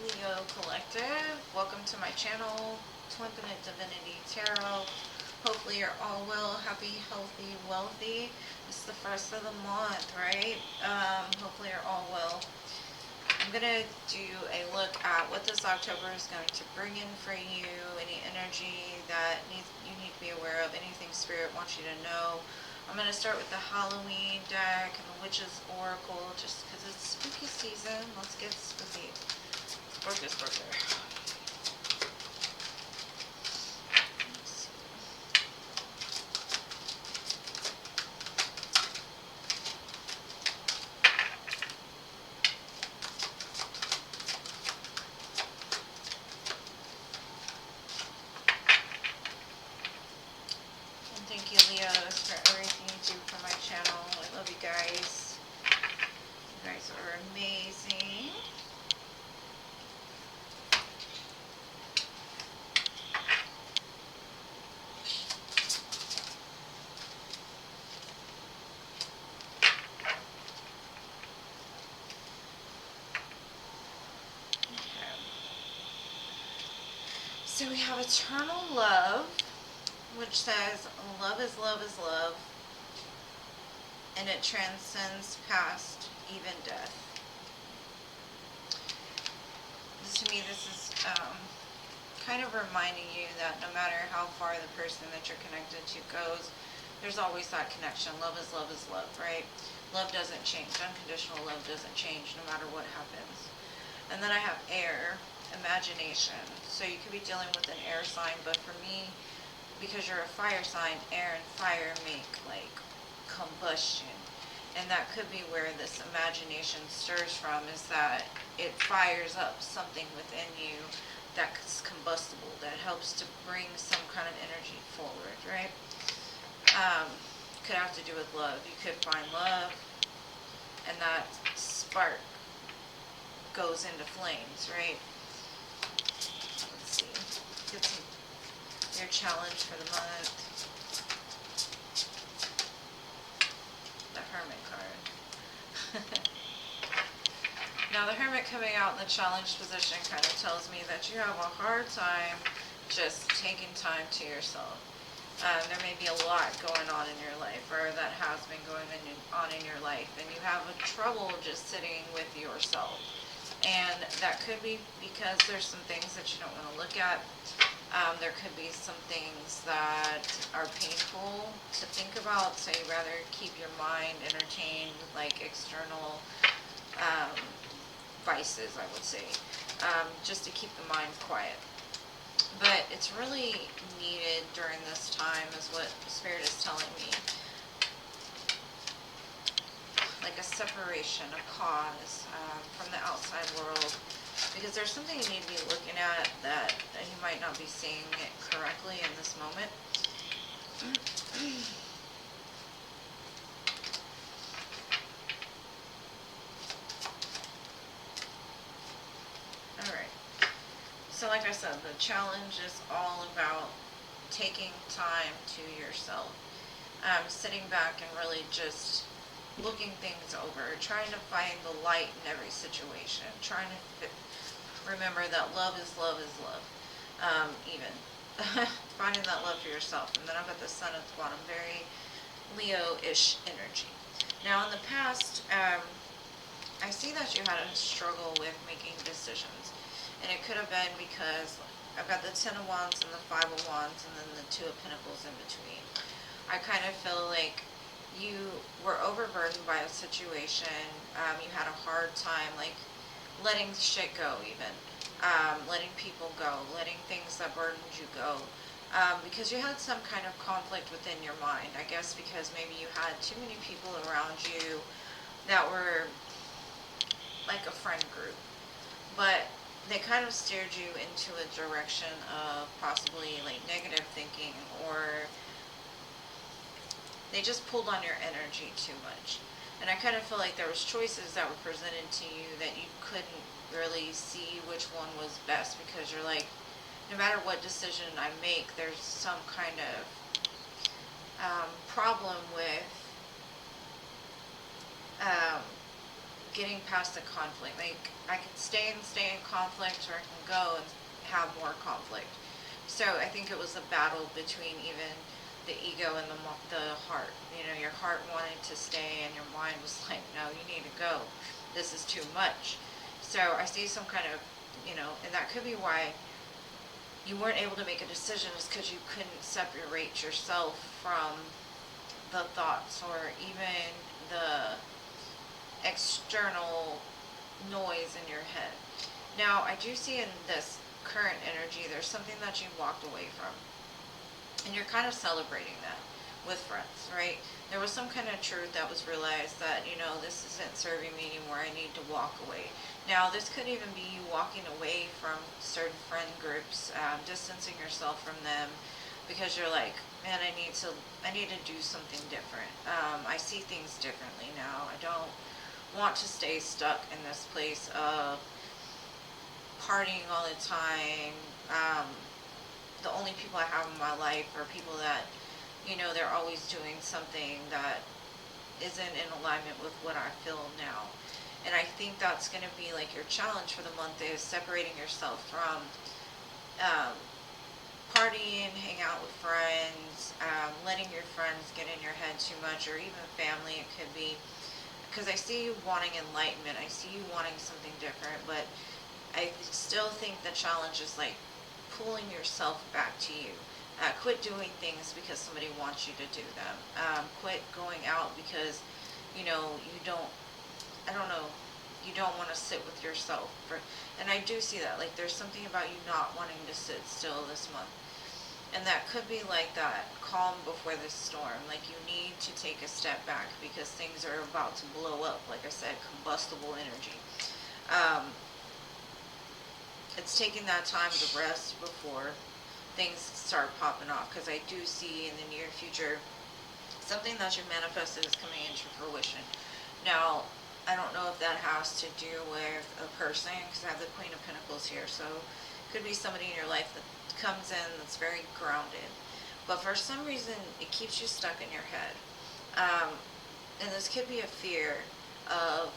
Leo Collective. Welcome to my channel, Twinfinite Divinity Tarot. Hopefully you're all well, happy, healthy, wealthy. It's the first of the month, right? Hopefully you're all well. I'm going to do a look at what this October is going to bring in for you, any energy that you need to be aware of, anything Spirit wants you to know. I'm going to start with the Halloween deck and the Witch's Oracle, just because it's spooky season. Let's get spooky. Spooky. Thank you, Leos, for everything you do for my channel. I love you guys. You guys are amazing. Okay. So we have Eternal Love, which says love is love is love, and it transcends past even death. To me, this is kind of reminding you that no matter how far the person that you're connected to goes, there's always that connection. Love is love is love, right? Love doesn't change. Unconditional love doesn't change no matter what happens. And then I have air, imagination. So you could be dealing with an air sign, but for me, because you're a fire sign, air and fire make like combustion. And that could be where this imagination stirs from, is that it fires up something within you that's combustible, that helps to bring some kind of energy forward, right? Could have to do with love. You could find love, and that spark goes into flames, right? Let's see. Get your challenge for the month. The Hermit card. Now the Hermit coming out in the challenge position kind of tells me that you have a hard time just taking time to yourself. There may be a lot going on in your life, or that has been going on in your life, and you have trouble just sitting with yourself. And that could be because there's some things that you don't want to look at. There could be some things that are painful to think about, so you'd rather keep your mind entertained with like external vices, I would say, just to keep the mind quiet. But it's really needed during this time, is what Spirit is telling me. Like a separation, a pause from the outside world. Because there's something you need to be looking at that you might not be seeing it correctly in this moment. Alright. So like I said, the challenge is all about taking time to yourself. Sitting back and really just looking things over, trying to find the light in every situation, trying to remember that love is love is love. Even finding that love for yourself. And then I've got the Sun at the bottom, very Leo-ish energy. Now in the past, I see that you had a struggle with making decisions, and it could have been because I've got the Ten of Wands and the Five of Wands, and then the Two of Pentacles in between. I kind of feel like you were overburdened by a situation. You had a hard time like letting shit go, even letting people go, letting things that burdened you go, because you had some kind of conflict within your mind. I guess because maybe you had too many people around you that were like a friend group, but they kind of steered you into a direction of possibly like negative thinking, or they just pulled on your energy too much. And I kind of feel like there was choices that were presented to you that you couldn't really see which one was best, because you're like, no matter what decision I make, there's some kind of problem with getting past the conflict. Like, I can stay in conflict, or I can go and have more conflict. So I think it was a battle between even the ego and the heart. You know, your heart wanted to stay and your mind was like, no, you need to go. This is too much. So I see some kind of, you know, and that could be why you weren't able to make a decision, is because you couldn't separate yourself from the thoughts or even the external noise in your head. Now, I do see in this current energy, there's something that you walked away from. And you're kind of celebrating that with friends, right? There was some kind of truth that was realized that, you know, this isn't serving me anymore. I need to walk away. Now, this could even be you walking away from certain friend groups, distancing yourself from them, because you're like, man, I need to do something different. I see things differently now. I don't want to stay stuck in this place of partying all the time. The only people I have in my life are people that, you know, they're always doing something that isn't in alignment with what I feel now. And I think that's going to be like your challenge for the month, is separating yourself from partying, hang out with friends, letting your friends get in your head too much, or even family. It could be because I see you wanting enlightenment. I see you wanting something different, but I still think the challenge is like pulling yourself back to you. Quit doing things because somebody wants you to do them. Quit going out because, you know, you don't want to sit with yourself. And I do see that. Like, there's something about you not wanting to sit still this month. And that could be like that calm before the storm. Like, you need to take a step back because things are about to blow up. Like I said, combustible energy. It's taking that time to rest before things start popping off, because I do see in the near future something that you manifested is coming into fruition. Now, I don't know if that has to do with a person, because I have the Queen of Pentacles here, so it could be somebody in your life that comes in that's very grounded, but for some reason it keeps you stuck in your head. And this could be a fear of,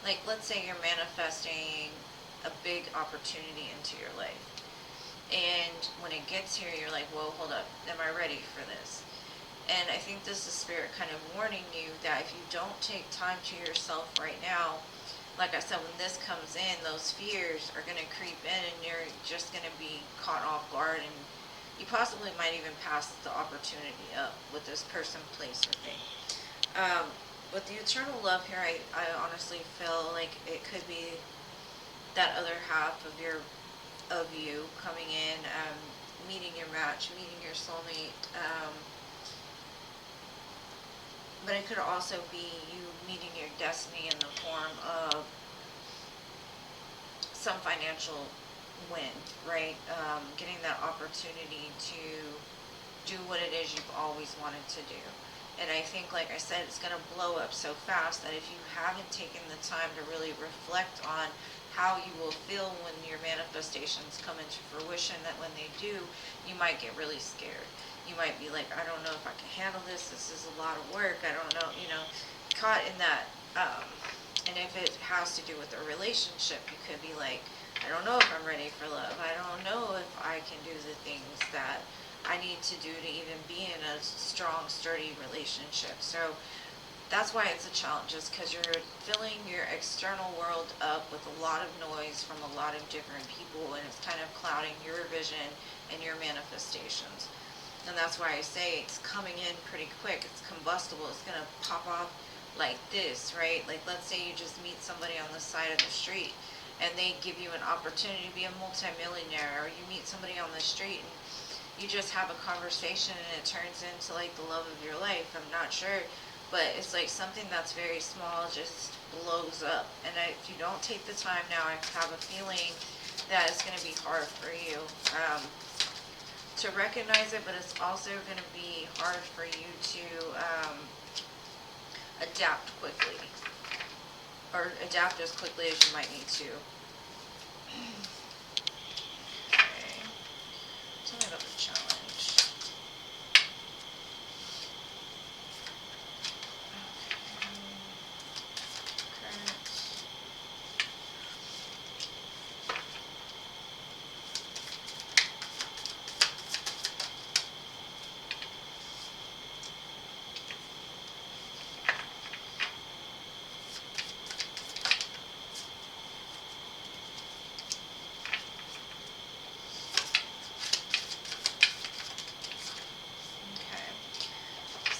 like, let's say you're manifesting a big opportunity into your life, and when it gets here, you're like, whoa, hold up, am I ready for this? And I think this is Spirit kind of warning you that if you don't take time to yourself right now, like I said, when this comes in, those fears are going to creep in, and you're just going to be caught off guard, and you possibly might even pass the opportunity up with this person, place, or thing. With the eternal love here, I honestly feel like it could be that other half of you coming in, meeting your match, meeting your soulmate. But it could also be you meeting your destiny in the form of some financial win, right? Getting that opportunity to do what it is you've always wanted to do. And I think, like I said, it's going to blow up so fast that if you haven't taken the time to really reflect on how you will feel when your manifestations come into fruition, that when they do, you might get really scared. You might be like, I don't know if I can handle this. This is a lot of work. I don't know, you know, caught in that. And if it has to do with a relationship, you could be like, I don't know if I'm ready for love. I don't know if I can do the things that I need to do to even be in a strong, sturdy relationship. So that's why it's a challenge, is because you're filling your external world up with a lot of noise from a lot of different people, and it's kind of clouding your vision and your manifestations. And that's why I say it's coming in pretty quick. It's combustible. It's going to pop off like this, right? Like, let's say you just meet somebody on the side of the street and they give you an opportunity to be a multimillionaire, or you meet somebody on the street and you just have a conversation and it turns into like the love of your life. I'm not sure, but it's like something that's very small just blows up. And if you don't take the time now, I have a feeling that it's going to be hard for you to recognize it, but it's also going to be hard for you to adapt quickly, or adapt as quickly as you might need to. Okay. Tell me about the challenge. Okay.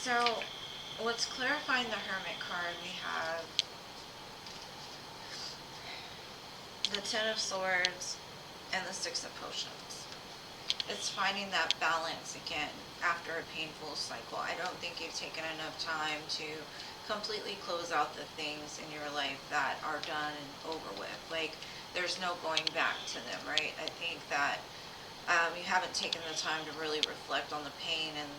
So, what's clarifying the Hermit card, we have the Ten of Swords and the Six of Potions. It's finding that balance again after a painful cycle. I don't think you've taken enough time to completely close out the things in your life that are done and over with. Like, there's no going back to them, right? I think that you haven't taken the time to really reflect on the pain and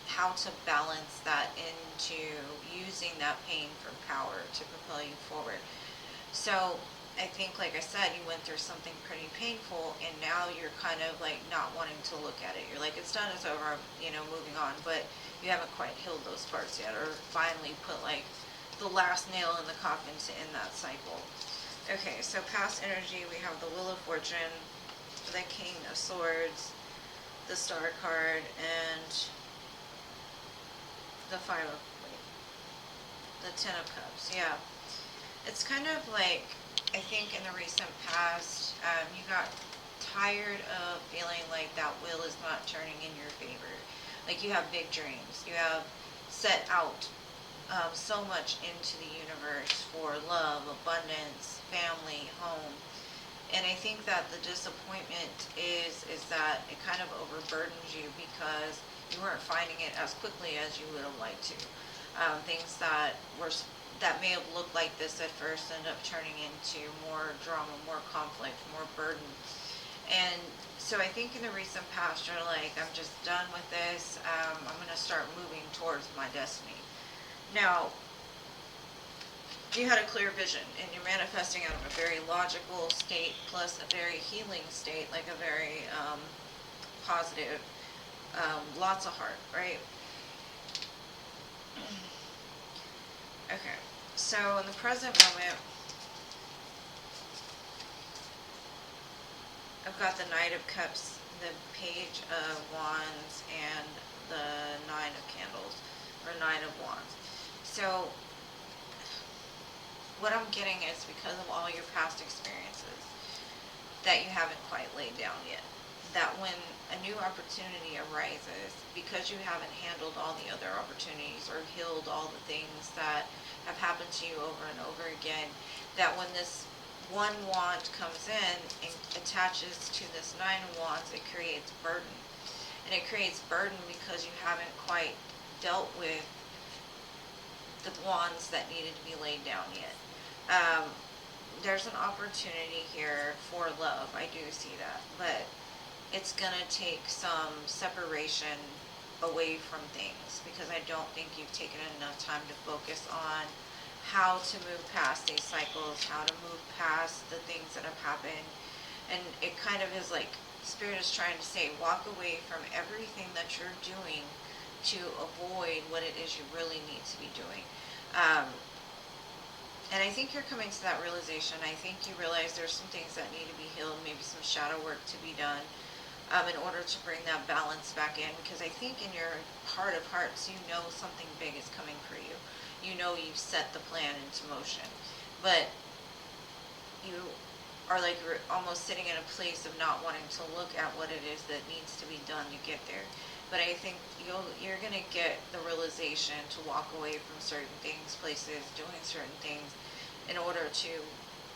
how to balance that into using that pain for power to propel you forward. So I think, like I said, you went through something pretty painful, and now you're kind of like not wanting to look at it. You're like, it's done, it's over, moving on. But you haven't quite healed those parts yet, or finally put like the last nail in the coffin to end that cycle. Okay, so past energy, we have the Wheel of Fortune, the King of Swords, the Star card, and the the Ten of Cups. Yeah, it's kind of like, I think in the recent past, you got tired of feeling like that wheel is not turning in your favor. Like, you have big dreams. You have set out so much into the universe for love, abundance, family, home. And I think that the disappointment is that it kind of overburdens you because you weren't finding it as quickly as you would have liked to. Things that may have looked like this at first end up turning into more drama, more conflict, more burden. And so I think in the recent past, you're like, I'm just done with this. I'm going to start moving towards my destiny. Now, you had a clear vision, and you're manifesting out of a very logical state plus a very healing state, like a very positive, lots of heart, right? Okay. So in the present moment, I've got the Knight of Cups, the Page of Wands, and the Nine of Candles, or Nine of Wands. So what I'm getting is, because of all your past experiences that you haven't quite laid down yet, that when a new opportunity arises, because you haven't handled all the other opportunities or healed all the things that have happened to you over and over again, that when this one wand comes in and attaches to this Nine of Wands, it creates burden. And it creates burden because you haven't quite dealt with the wands that needed to be laid down yet. There's an opportunity here for love. I do see that. But it's going to take some separation away from things, because I don't think you've taken enough time to focus on how to move past these cycles, how to move past the things that have happened. And it kind of is like Spirit is trying to say, walk away from everything that you're doing to avoid what it is you really need to be doing. And I think you're coming to that realization. I think you realize there's some things that need to be healed, maybe some shadow work to be done, in order to bring that balance back in. Because I think in your heart of hearts, you know something big is coming for you. You know you've set the plan into motion. But you are like almost sitting in a place of not wanting to look at what it is that needs to be done to get there. But I think you're going to get the realization to walk away from certain things, places, doing certain things in order to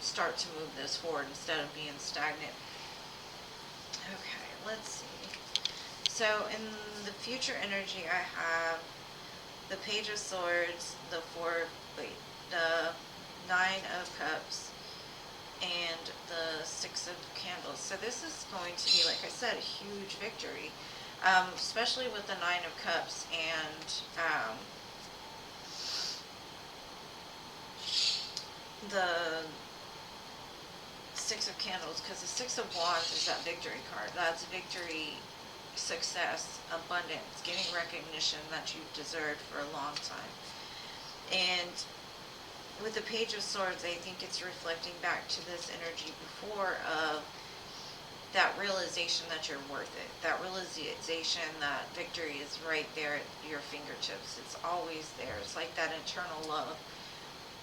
start to move this forward instead of being stagnant. Okay, let's see. So in the future energy, I have the Page of Swords, the Nine of Cups, and the Six of Candles. So this is going to be, like I said, a huge victory. Especially with the Nine of Cups and the Six of Candles, because the Six of Wands is that victory card. That's victory, success, abundance, getting recognition that you've deserved for a long time. And with the Page of Swords, I think it's reflecting back to this energy before of that realization that you're worth it. That realization that victory is right there at your fingertips. It's always there. It's like that eternal love.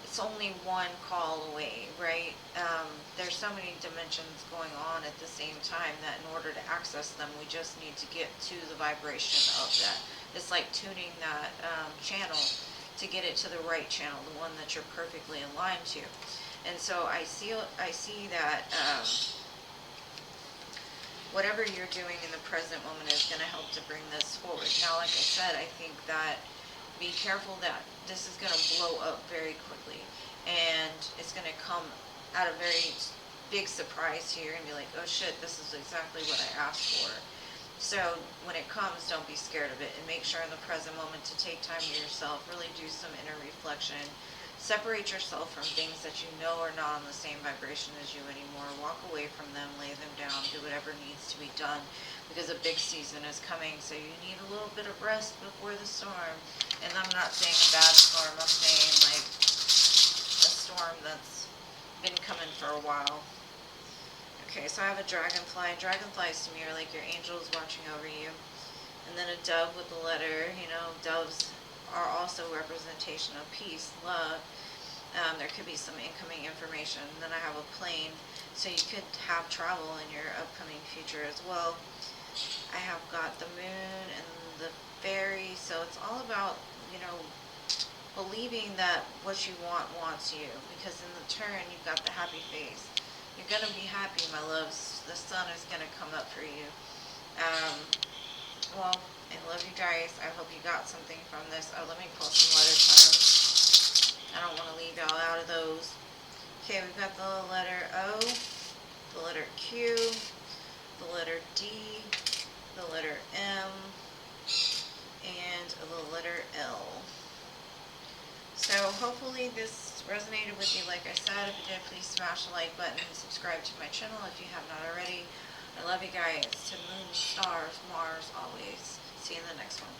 It's only one call away, right? There's so many dimensions going on at the same time that in order to access them, we just need to get to the vibration of that It's like tuning that channel to get it to the right channel, the one that you're perfectly aligned to. And so I see that whatever you're doing in the present moment is going to help to bring this forward. Now, like I said, I think that be careful that this is going to blow up very quickly, and it's going to come at a very big surprise to you. You're going to be like, oh shit, this is exactly what I asked for. So when it comes, don't be scared of it, and make sure in the present moment to take time to yourself, really do some inner reflection. Separate yourself from things that you know are not on the same vibration as you anymore. Walk away from them, lay them down, do whatever needs to be done, because a big season is coming, so you need a little bit of rest before the storm. And I'm not saying a bad storm, I'm saying like a storm that's been coming for a while. Okay, so I have a dragonfly. Dragonflies to me are like your angels watching over you. And then a dove with the letter. You know, doves are also representation of peace, love. There could be some incoming information. And then I have a plane, so you could have travel in your upcoming future as well. I have got the moon and the fairy, so it's all about, you know, believing that what you want wants you, because in the turn you've got the happy face. You're going to be happy, my loves. The sun is going to come up for you. Well, I love you guys. I hope you got something from this. Oh, let me pull some letter cards. I don't want to leave y'all out of those. Okay, we've got the letter O, the letter Q, the letter D, the letter M, and the letter L. So hopefully this resonated with you. Like I said, if it did, please smash the like button and subscribe to my channel if you have not already. I love you guys. To moon, stars, Mars, always. See you in the next one.